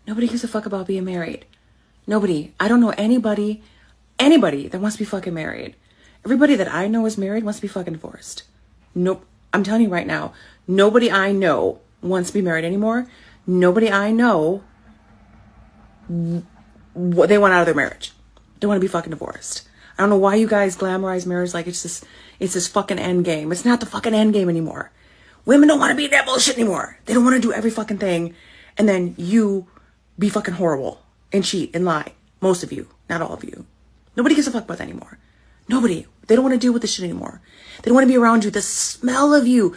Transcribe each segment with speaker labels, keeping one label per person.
Speaker 1: Nobody gives a fuck about being married. Nobody. I don't know anybody that wants to be fucking married. Everybody that I know is married wants to be fucking divorced. Nope. I'm telling you right now, nobody I know wants to be married anymore. Nobody I know, they want out of their marriage. They want to be fucking divorced. I don't know why you guys glamorize marriage like it's this fucking end game. It's not the fucking end game anymore. Women don't want to be that bullshit anymore. They don't want to do every fucking thing. And then you be fucking horrible and cheat and lie. Most of you, not all of you. Nobody gives a fuck about that anymore. Nobody. They don't want to deal with this shit anymore. They don't want to be around you. The smell of you.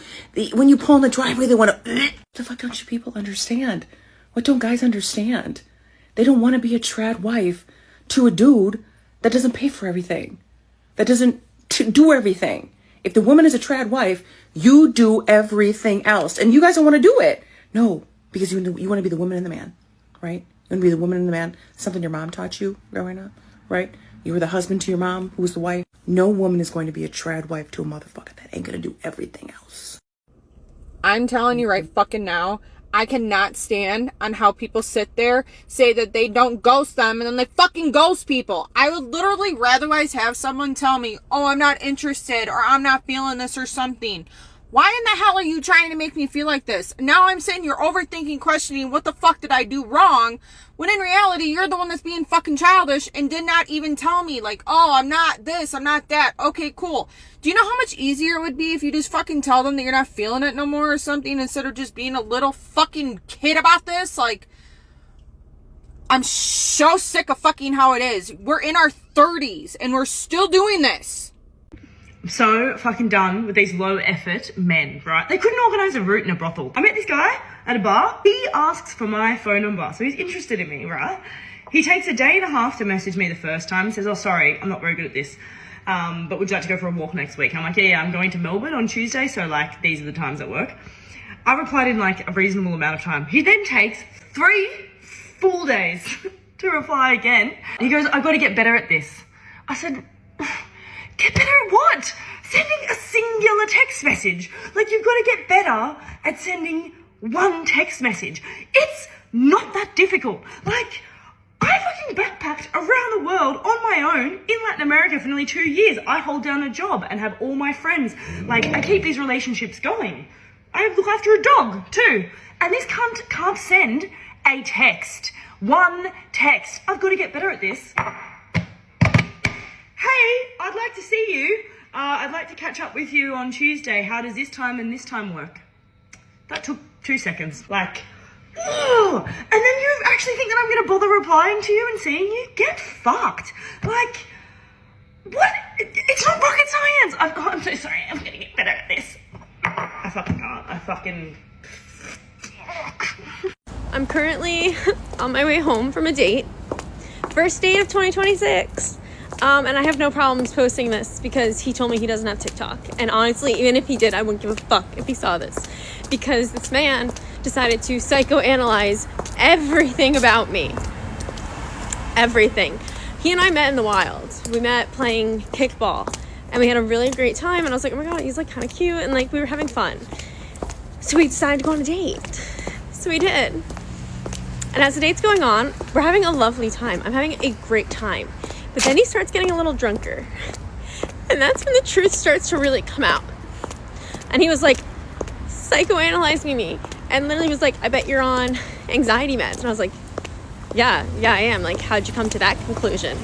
Speaker 1: When you pull in the driveway, they want to... What the fuck don't you people understand? What don't guys understand? They don't want to be a trad wife to a dude that doesn't pay for everything. That doesn't do everything. If the woman is a trad wife, you do everything else. And you guys don't want to do it. No, because you want to be the woman and the man, right? You want to be the woman and the man. Something your mom taught you growing up, right? You were the husband to your mom, who was the wife. No woman is going to be a trad wife to a motherfucker that ain't going to do everything else.
Speaker 2: I'm telling you right fucking now, I cannot stand on how people sit there, say that they don't ghost them, and then they fucking ghost people. I would literally ratherwise have someone tell me, oh, I'm not interested, or I'm not feeling this, or something. Why in the hell are you trying to make me feel like this? Now I'm saying you're overthinking, questioning, what the fuck did I do wrong? When in reality, you're the one that's being fucking childish and did not even tell me, like, oh, I'm not this, I'm not that. Okay, cool. Do you know how much easier it would be if you just fucking tell them that you're not feeling it no more or something, instead of just being a little fucking kid about this? Like, I'm so sick of fucking how it is. We're in our 30s and we're still doing this.
Speaker 3: I'm so fucking done with these low effort men, right? They couldn't organise a route in a brothel. I met this guy at a bar. He asks for my phone number, so he's interested in me, right? He takes a day and a half to message me the first time, says, oh, sorry, I'm not very good at this, but would you like to go for a walk next week? I'm like, yeah, I'm going to Melbourne on Tuesday, so, like, these are the times at work. I replied in, like, a reasonable amount of time. He then takes 3 full days to reply again. He goes, I've got to get better at this. I said, get better at what? Sending a singular text message. Like, you've got to get better at sending one text message. It's not that difficult. Like, I fucking backpacked around the world on my own in Latin America for nearly 2 years. I hold down a job and have all my friends. Like, I keep these relationships going. I look after a dog too. And this cunt can't send a text. One text. I've got to get better at this. Hey, I'd like to see you. I'd like to catch up with you on Tuesday. How does this time and this time work? That took 2 seconds. Like, ugh. And then you actually think that I'm going to bother replying to you and seeing you? Get fucked. Like, what? It's not rocket science. I'm so sorry. I'm going to get better at this. I fucking can't.
Speaker 4: I'm currently on my way home from a date. First date of 2026. And I have no problems posting this because he told me he doesn't have TikTok. And honestly, even if he did, I wouldn't give a fuck if he saw this. Because this man decided to psychoanalyze everything about me. Everything. He and I met in the wild. We met playing kickball. And we had a really great time. And I was like, oh my God, he's like kind of cute. And like we were having fun. So we decided to go on a date. So we did. And as the date's going on, we're having a lovely time. I'm having a great time. But then he starts getting a little drunker. And that's when the truth starts to really come out. And he was like, psychoanalyzing me. And literally was like, I bet you're on anxiety meds. And I was like, yeah, I am. Like, how'd you come to that conclusion?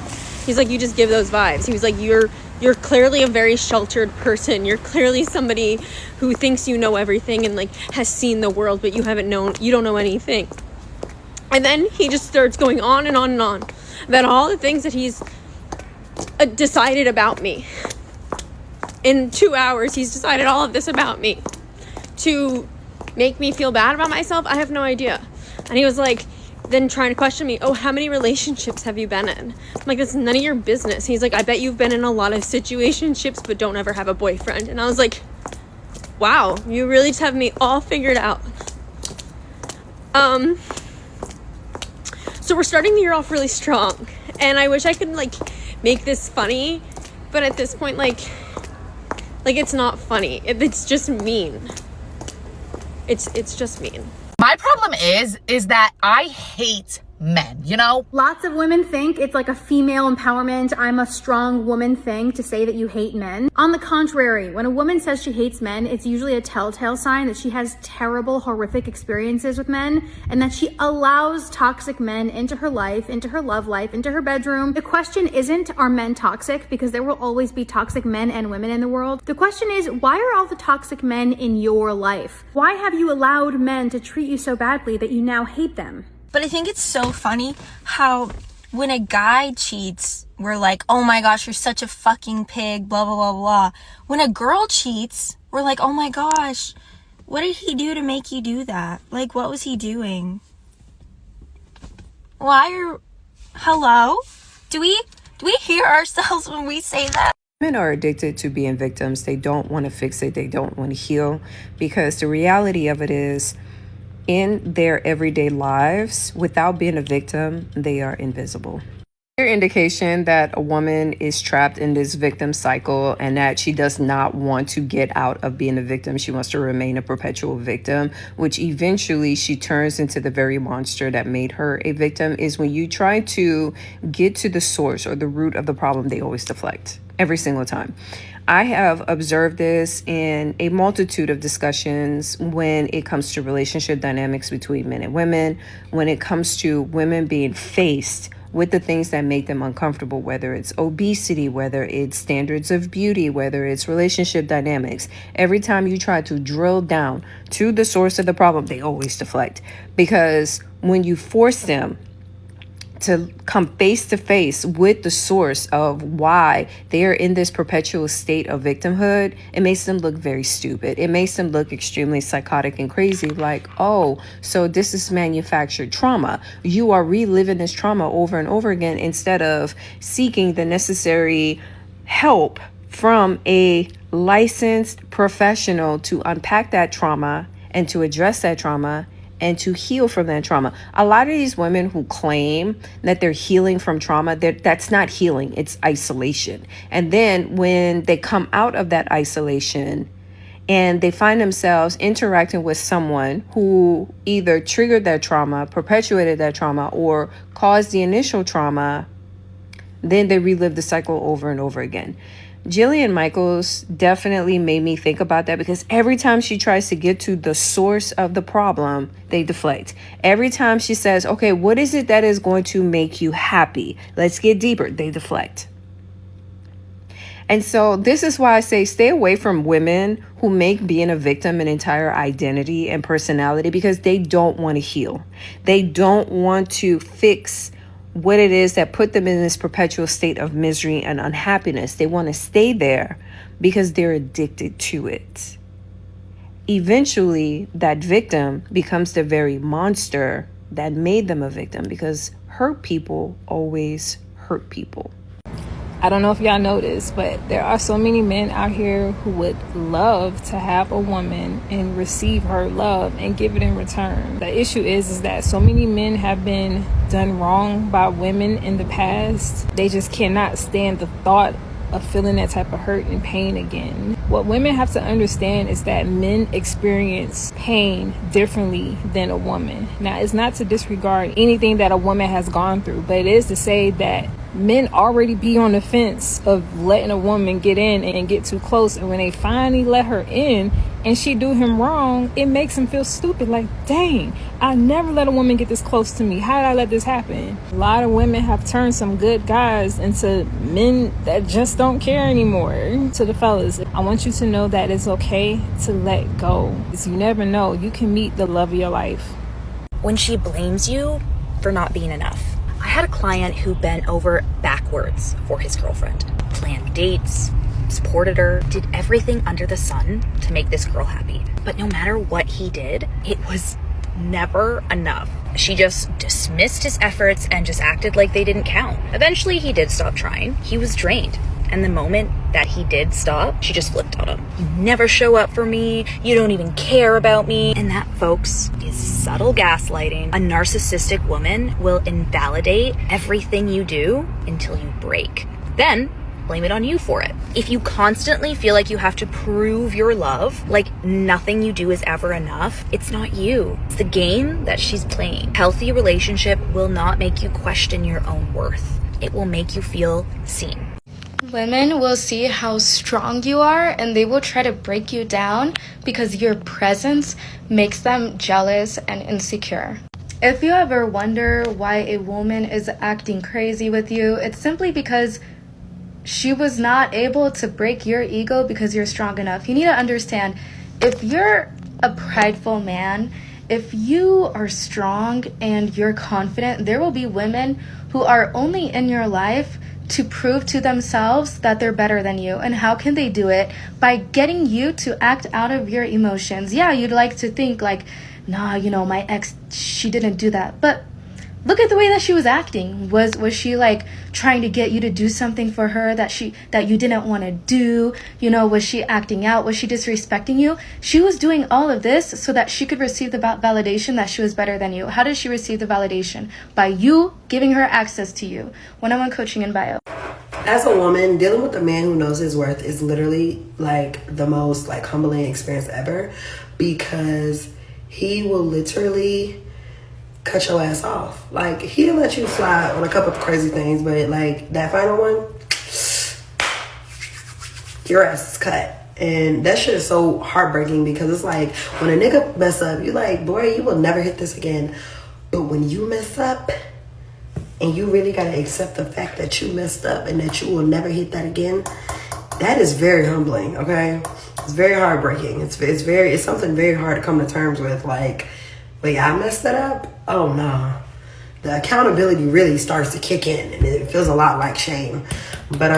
Speaker 4: He's like, you just give those vibes. He was like, you're clearly a very sheltered person. You're clearly somebody who thinks you know everything and like has seen the world, but you don't know anything. And then he just starts going on and on and on about all the things that he's decided about me. In 2 hours, he's decided all of this about me to make me feel bad about myself. I have no idea. And he was like, then trying to question me, oh, how many relationships have you been in? I'm like, that's none of your business. He's like, I bet you've been in a lot of situationships, but don't ever have a boyfriend. And I was like, wow, you really just have me all figured out. So we're starting the year off really strong. And I wish I could like make this funny, but at this point, like it's not funny. It's just mean. It's just mean.
Speaker 2: My problem
Speaker 5: problem is that I hate men, you know?
Speaker 6: Lots of women think it's like a female empowerment, I'm a strong woman thing to say that you hate men. On the contrary, when a woman says she hates men, it's usually a telltale sign that she has terrible, horrific experiences with men and that she allows toxic men into her life, into her love life, into her bedroom. The question isn't, are men toxic? Because there will always be toxic men and women in the world. The question is, why are all the toxic men in your life? Why have you allowed men to treat you so badly that you now hate them?
Speaker 7: But I think it's so funny how when a guy cheats, we're like, oh my gosh, you're such a fucking pig, blah, blah, blah, blah. When a girl cheats, we're like, oh my gosh, what did he do to make you do that? Like, what was he doing? Hello? Do we hear ourselves when we say that?
Speaker 8: Women are addicted to being victims. They don't want to fix it. They don't want to heal, because the reality of it is, in their everyday lives, without being a victim, they are invisible. Clear indication that a woman is trapped in this victim cycle and that she does not want to get out of being a victim. She wants to remain a perpetual victim, which eventually she turns into the very monster that made her a victim, is when you try to get to the source or the root of the problem, they always deflect every single time. I have observed this in a multitude of discussions when it comes to relationship dynamics between men and women, when it comes to women being faced with the things that make them uncomfortable, whether it's obesity, whether it's standards of beauty, whether it's relationship dynamics. Every time you try to drill down to the source of the problem, they always deflect. Because when you force them to come face to face with the source of why they are in this perpetual state of victimhood, it makes them look very stupid. It makes them look extremely psychotic and crazy, like, oh, so this is manufactured trauma. You are reliving this trauma over and over again instead of seeking the necessary help from a licensed professional to unpack that trauma and to address that trauma and to heal from that trauma. A lot of these women who claim that they're healing from trauma, that's not healing, it's isolation. And then when they come out of that isolation and they find themselves interacting with someone who either triggered that trauma, perpetuated that trauma, or caused the initial trauma, then they relive the cycle over and over again. Jillian Michaels definitely made me think about that, because every time she tries to get to the source of the problem, they deflect. Every time she says, okay, what is it that is going to make you happy? Let's get deeper. They deflect. And so this is why I say stay away from women who make being a victim an entire identity and personality, because they don't want to heal. They don't want to fix what it is that put them in this perpetual state of misery and unhappiness. They want to stay there because they're addicted to it. Eventually, that victim becomes the very monster that made them a victim, because hurt people always hurt people.
Speaker 2: I don't know if y'all know this, but there are so many men out here who would love to have a woman and receive her love and give it in return. The issue is that so many men have been done wrong by women in the past. They just cannot stand the thought of feeling that type of hurt and pain again. What women have to understand is that men experience pain differently than a woman. Now, it's not to disregard anything that a woman has gone through, but it is to say that men already be on the fence of letting a woman get in and get too close, and when they finally let her in and she do him wrong, it makes him feel stupid. Like, dang, I never let a woman get this close to me. How did I let this happen? A lot of women have turned some good guys into men that just don't care anymore. To the fellas, I want you to know that it's okay to let go, because you never know, you can meet the love of your life.
Speaker 9: When she blames you for not being enough. I had a client who bent over backwards for his girlfriend, planned dates, supported her, did everything under the sun to make this girl happy. But no matter what he did, it was never enough. She just dismissed his efforts and just acted like they didn't count. Eventually, he did stop trying. He was drained. And the moment that he did stop, she just flipped on him. You never show up for me. You don't even care about me. And that, folks, is subtle gaslighting. A narcissistic woman will invalidate everything you do until you break. Then blame it on you for it. If you constantly feel like you have to prove your love, like nothing you do is ever enough, it's not you. It's the game that she's playing. Healthy relationship will not make you question your own worth. It will make you feel seen.
Speaker 10: Women will see how strong you are and they will try to break you down because your presence makes them jealous and insecure. If you ever wonder why a woman is acting crazy with you, it's simply because she was not able to break your ego because you're strong enough. You need to understand, if you're a prideful man, if you are strong and you're confident, there will be women who are only in your life to prove to themselves that they're better than you. And how can they do it? By getting you to act out of your emotions. Yeah, you'd like to think like, nah, you know, my ex, she didn't do that. But look at the way that she was acting. Was she like trying to get you to do something for her that you didn't want to do? You know, was she acting out? Was she disrespecting you? She was doing all of this so that she could receive the validation that she was better than you. How did she receive the validation? By you giving her access to you. One-on-one coaching in bio.
Speaker 11: As a woman, dealing with a man who knows his worth is literally like the most like humbling experience ever, because he will literally cut your ass off. Like, he'll let you slide on a couple of crazy things, but like that final one, your ass is cut. And that shit is so heartbreaking, because it's like when a nigga mess up, you're like, boy, you will never hit this again. But when you mess up and you really gotta accept the fact that you messed up and that you will never hit that again, that is very humbling, okay? It's very heartbreaking. It's something very hard to come to terms with. Like, wait, I messed that up? Oh, no. The accountability really starts to kick in, and it feels a lot like shame. But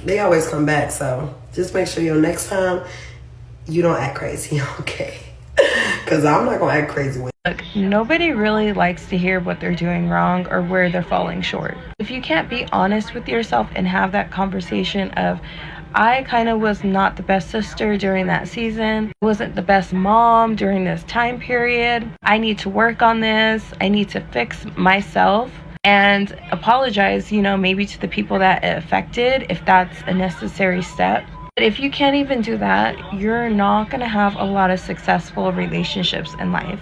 Speaker 11: they always come back, so just make sure next time you don't act crazy, okay? Because I'm not going to act crazy with you.
Speaker 8: Look, nobody really likes to hear what they're doing wrong or where they're falling short. If you can't be honest with yourself and have that conversation of, I kind of was not the best sister during that season, wasn't the best mom during this time period, I need to work on this, I need to fix myself, and apologize, maybe to the people that it affected, if that's a necessary step. But if you can't even do that, you're not going to have a lot of successful relationships in life.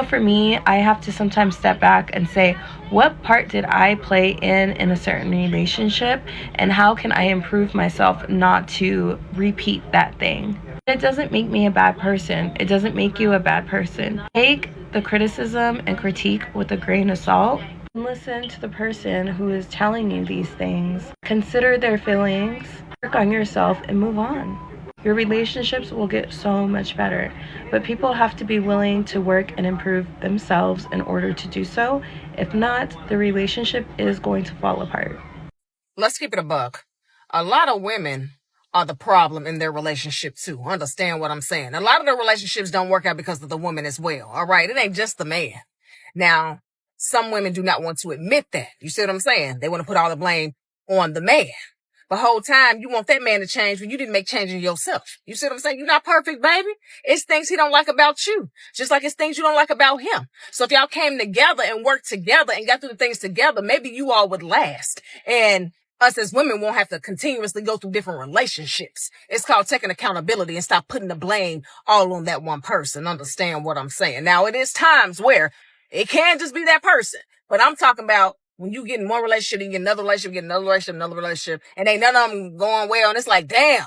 Speaker 8: For me, I have to sometimes step back and say, what part did I play in a certain relationship, and how can I improve myself not to repeat that thing? It doesn't make me a bad person. It doesn't make you a bad person. Take the criticism and critique with a grain of salt. Listen to the person who is telling you these things. Consider their feelings, work on yourself, and move on. Your relationships will get so much better, but people have to be willing to work and improve themselves in order to do so. If not, the relationship is going to fall apart.
Speaker 5: Let's keep it a buck. A lot of women are the problem in their relationship too. Understand what I'm saying? A lot of their relationships don't work out because of the woman as well. All right. It ain't just the man. Now, some women do not want to admit that. You see what I'm saying? They want to put all the blame on the man. The whole time you want that man to change when you didn't make change in yourself. You see what I'm saying? You're not perfect, baby. It's things he don't like about you, just like it's things you don't like about him. So if y'all came together and worked together and got through the things together, maybe you all would last. And us as women won't have to continuously go through different relationships. It's called taking accountability and stop putting the blame all on that one person. Understand what I'm saying? Now, it is times where it can just be that person, but I'm talking about when you get in one relationship, you get another relationship, another relationship, and ain't none of them going well. And it's like, damn,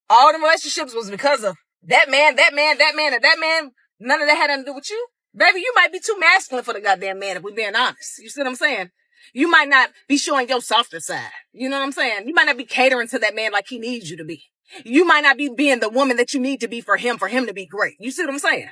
Speaker 5: all the relationships was because of that man, and that man. None of that had nothing to do with you. Baby, you might be too masculine for the goddamn man, if we're being honest. You see what I'm saying? You might not be showing your softer side. You know what I'm saying? You might not be catering to that man like he needs you to be. You might not be being the woman that you need to be for him to be great. You see what I'm saying?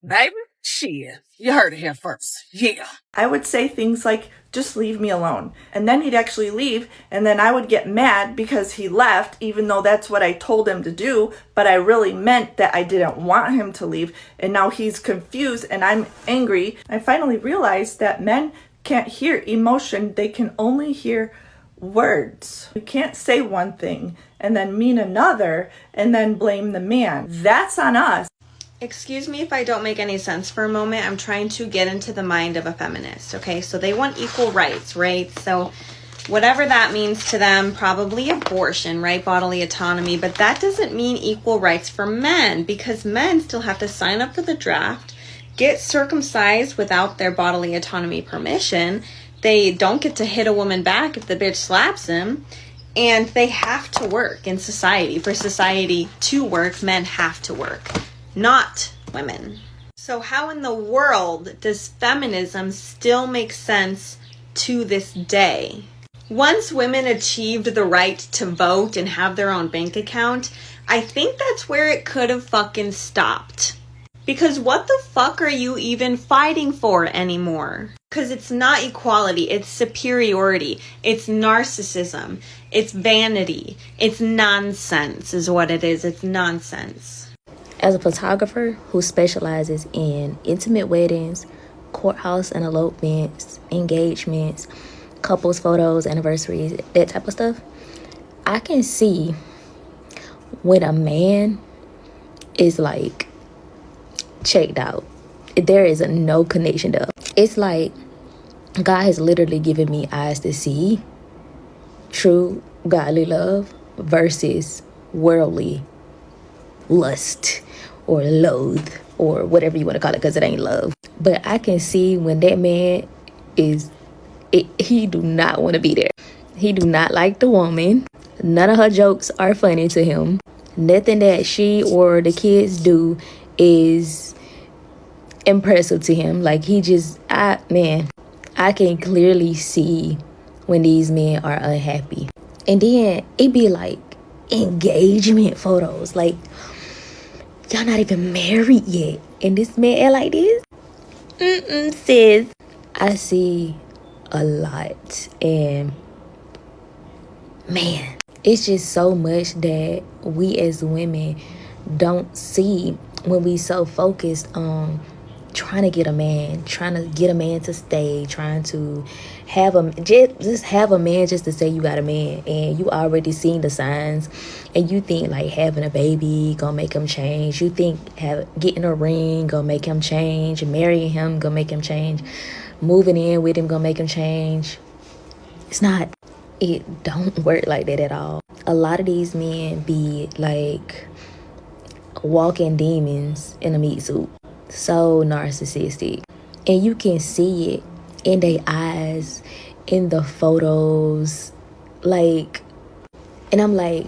Speaker 5: Baby, shit. You heard it here first. Yeah.
Speaker 12: I would say things like, just leave me alone. And then he'd actually leave, and then I would get mad because he left, even though that's what I told him to do, but I really meant that I didn't want him to leave, and now he's confused and I'm angry. I finally realized that men can't hear emotion, they can only hear words. You can't say one thing and then mean another and then blame the man. That's on us.
Speaker 13: Excuse me if I don't make any sense for a moment. I'm trying to get into the mind of a feminist, okay? So they want equal rights, right? So whatever that means to them, probably abortion, right? Bodily autonomy. But that doesn't mean equal rights for men, because men still have to sign up for the draft, get circumcised without their bodily autonomy permission. They don't get to hit a woman back if the bitch slaps him. And they have to work in society. For society to work, men have to work, not women. So how in the world does feminism still make sense to this day? Once women achieved the right to vote and have their own bank account, I think that's where it could have fucking stopped. Because what the fuck are you even fighting for anymore? Because it's not equality, it's superiority, it's narcissism, it's vanity, it's nonsense is what it is, it's nonsense.
Speaker 14: As a photographer who specializes in intimate weddings, courthouse and elopements, engagements, couples photos, anniversaries, that type of stuff, I can see when a man is like checked out. There is no connection there. It's like God has literally given me eyes to see true godly love versus worldly lust or loathe or whatever you want to call it, because it ain't love. But I can see when that man he do not want to be there. He do not like the woman. None of her jokes are funny to him. Nothing that she or the kids do is impressive to him. Like I can clearly see when these men are unhappy. And then it be like engagement photos, like y'all not even married yet and this man act like this. Sis, I see a lot, and man, it's just so much that we as women don't see when we so focused on trying to get a man to stay, trying to have a just have a man just to say you got a man, and you already seen the signs, and you think like having a baby gonna make him change. You think getting a ring gonna make him change, marrying him gonna make him change, moving in with him gonna make him change. It's not. It don't work like that at all. A lot of these men be like walking demons in a meat suit. So narcissistic. And you can see it in their eyes, in the photos. Like, and I'm like,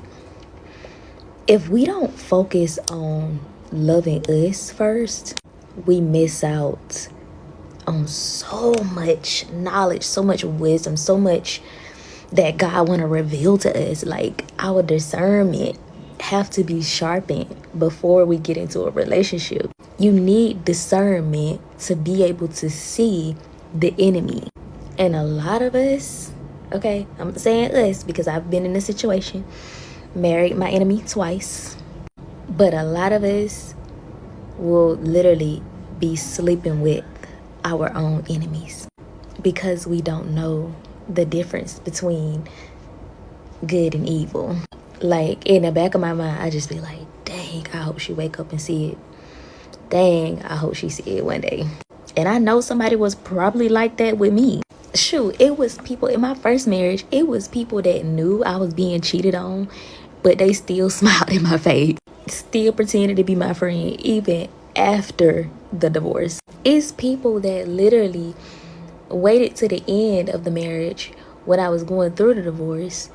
Speaker 14: if we don't focus on loving us first, we miss out on so much knowledge, so much wisdom, so much that God want to reveal to us. Like, our discernment have to be sharpened before we get into a relationship. You need discernment to be able to see the enemy. And a lot of us, okay, I'm saying us because I've been in a situation, married my enemy twice, but a lot of us will literally be sleeping with our own enemies because we don't know the difference between good and evil. Like, in the back of my mind, I just be like, dang, I hope she wake up and see it. Dang, I hope she see it one day. And I know somebody was probably like that with me. Shoot, it was people in my first marriage. It was people that knew I was being cheated on, but they still smiled in my face. Still pretended to be my friend, even after the divorce. It's people that literally waited to the end of the marriage when I was going through the divorce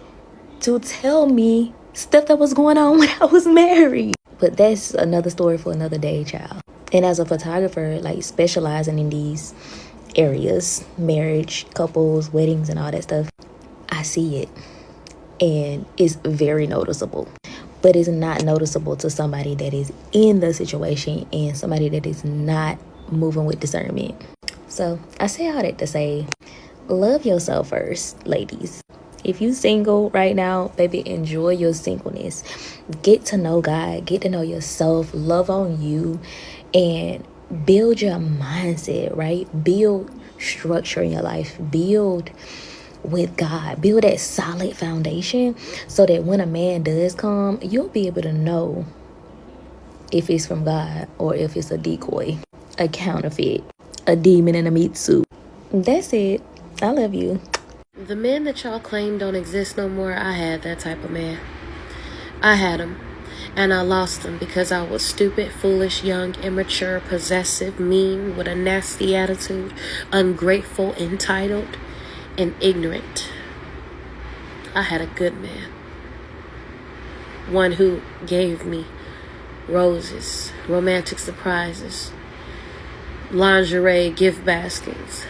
Speaker 14: to tell me stuff that was going on when I was married. But that's another story for another day, child. And as a photographer, like specializing in these areas, marriage, couples, weddings, and all that stuff, I see it. And it's very noticeable. But it's not noticeable to somebody that is in the situation and somebody that is not moving with discernment. So I say all that to say, love yourself first, ladies. If you single right now, baby, enjoy your singleness. Get to know God, get to know yourself, love on you, and build your mindset, right? Build structure in your life. Build with God. Build that solid foundation so that when a man does come, you'll be able to know if it's from God or if it's a decoy, a counterfeit, a demon in a meat suit. That's it. I love you.
Speaker 15: The men that y'all claim don't exist no more, I had that type of man. I had him. And I lost him because I was stupid, foolish, young, immature, possessive, mean, with a nasty attitude, ungrateful, entitled, and ignorant. I had a good man. One who gave me roses, romantic surprises, lingerie, gift baskets.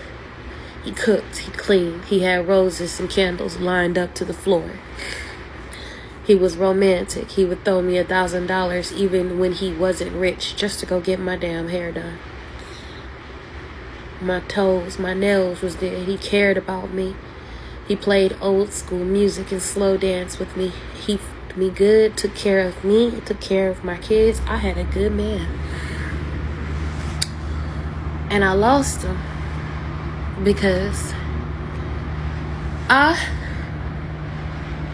Speaker 15: He cooked, he cleaned, he had roses and candles lined up to the floor. He was romantic. He would throw me $1,000 even when he wasn't rich just to go get my damn hair done. My toes, my nails was there. He cared about me. He played old school music and slow dance with me. He fucked me good, took care of me, took care of my kids. I had a good man. And I lost him because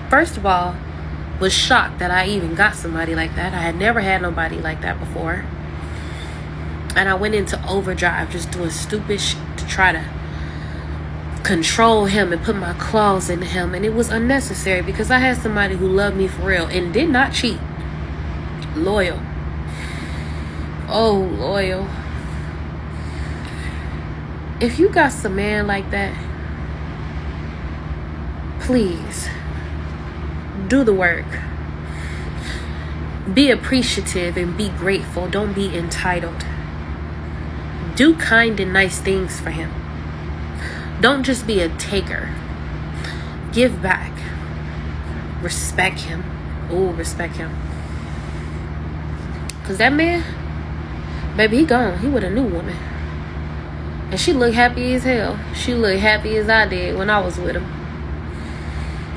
Speaker 15: first of all, was shocked that I even got somebody like that. I had never had nobody like that before. And I went into overdrive just doing stupid shit to try to control him and put my claws into him. And it was unnecessary because I had somebody who loved me for real and did not cheat. Loyal. Oh, loyal. If you got some man like that, please do the work. Be appreciative and be grateful. Don't be entitled. Do kind and nice things for him. Don't just be a taker. Give back. Respect him. Oh, respect him. Because that man, baby, he gone. He with a new woman. And she looked happy as hell. She looked happy as I did when I was with him.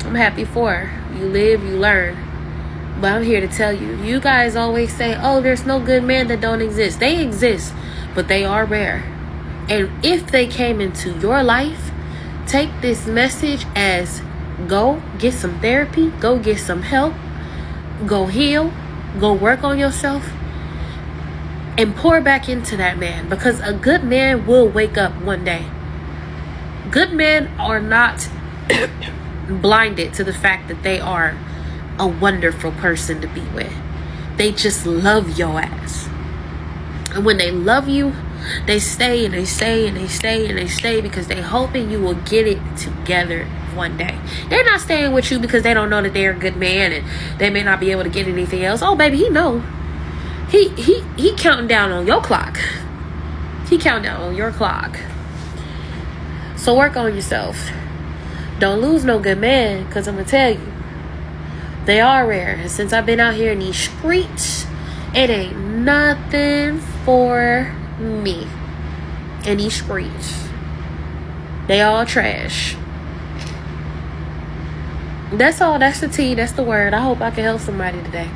Speaker 15: I'm happy for her. You live, you learn. But I'm here to tell you, you guys always say, oh, there's no good men that don't exist. They exist, but they are rare. And if they came into your life, take this message as go get some therapy, go get some help, go heal, go work on yourself, and pour back into that man. Because a good man will wake up one day. Good men are not blinded to the fact that they are a wonderful person to be with. They just love your ass. And when they love you, they stay and they stay and they stay and they stay because they hoping you will get it together one day. They're not staying with you because they don't know that they're a good man and they may not be able to get anything else. Oh, baby, he know. He counting down on your clock. He counting down on your clock. So work on yourself. Don't lose no good man, because I'm going to tell you, they are rare. And since I've been out here in these streets, it ain't nothing for me in these streets. They all trash. That's all. That's the tea. That's the word. I hope I can help somebody today.